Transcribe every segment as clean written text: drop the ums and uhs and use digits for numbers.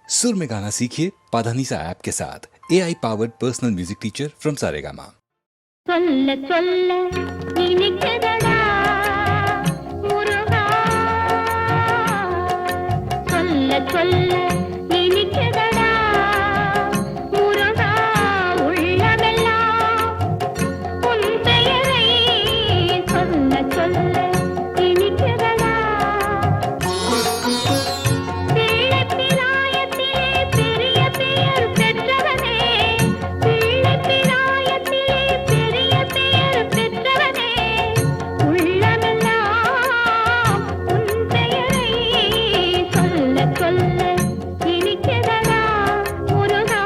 सुर में गाना सीखिए पाधानीसा ऐप के साथ AI powered personal music teacher from Saregama. சொல்ல சொல்ல இனிக்குதடா முருகா சொல்ல சொல்ல இனிக்குதடா முருகா உள்ளமெல்லாம் உன் பெயரை சொல்ல சொல்ல இனிக்குதடா பிள்ளை பிராயத்திலே பெரிய பெயர் பெற்றவனே பிள்ளை பிராயத்திலே பெரிய பெயர் பெற்றவனே உள்ளமெல்லாம் உன் பெயரை சொல்ல சொல்ல இனிக்குதடா முருகா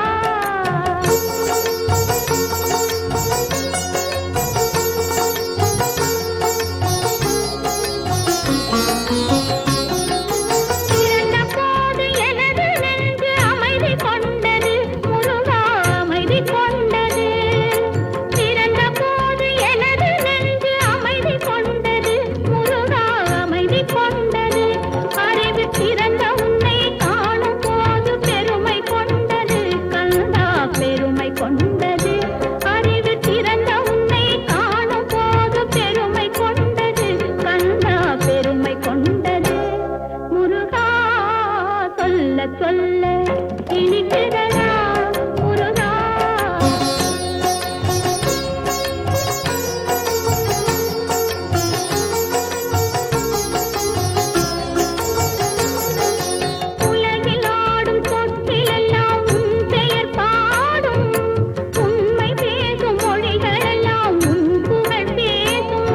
பிறந்த போது எனது நெஞ்சு அமைதி கொண்டது முருகா அமைதி கொண்டது பிறந்த போது எனது நெஞ்சு அமைதி கொண்டது முருகா அமைதி கொண்டது அறிவு திறந்த உன்னை காணும் போது பெருமை கொண்டது கந்தா பெருமை கொண்டது அறிவு திறந்த உன்னை காணும் போது பெருமை கொண்டது கந்தா பெருமை கொண்டது முருகா சொல்ல சொல்ல இனிக்குதடா முருகா உலகில் ஆடும் தொட்டிலெல்லாம் உன் பெயர் பாடும் உண்மை பேசும் மொழிகளெல்லாம் உன் புகழ் பேசும்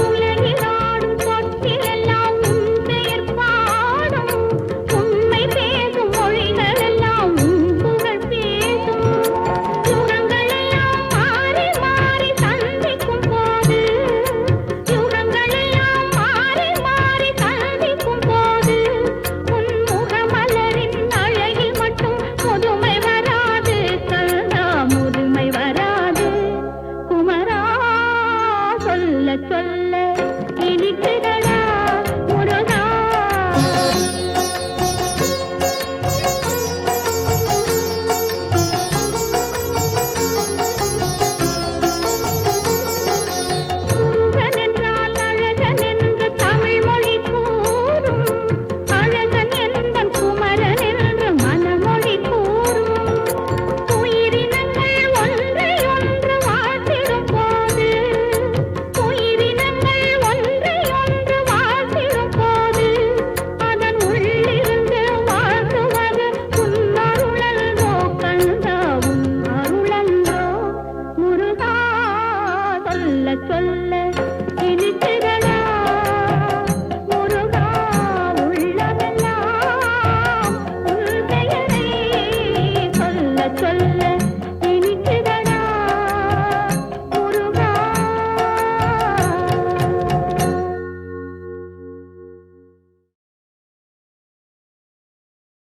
உலகில் ஆடும் தொட்டிலெல்லாம் உன் பெயர் பாடும் உண்மை பேசும் மொழிகளெல்லாம் உன் புகழ் பேசும் யுகங்களெல்லாம் மாறி மாறி சந்திக்கும் போது யுகங்களெல்லாம் மாறி மாறி சந்திக்கும் போது உன் முகமலரின் அழகில் மட்டும் முதுமை வராது கந்தா முதுமை வராது குமரா சொல்ல சொல்ல இனிக்குதடா முருகா முருகன் என்றால் அழகன் என்று தமிழ் மொழி கூறும் அழகன் என்பன் குமரன் என்று மனமொழி கூறும் உயிரினங்கள் ஒன்றை ஒன்று வாழ்த்திடும் போது உயிரினங்கள் ஒன்றை ஒன்று வாழ்த்திடும் போது அதன் உள்ளிருந்து வாழ்த்துவது உன் அருளன்றோ கந்தா உன் அருளன்றோ முருகா சொல்ல சொல்ல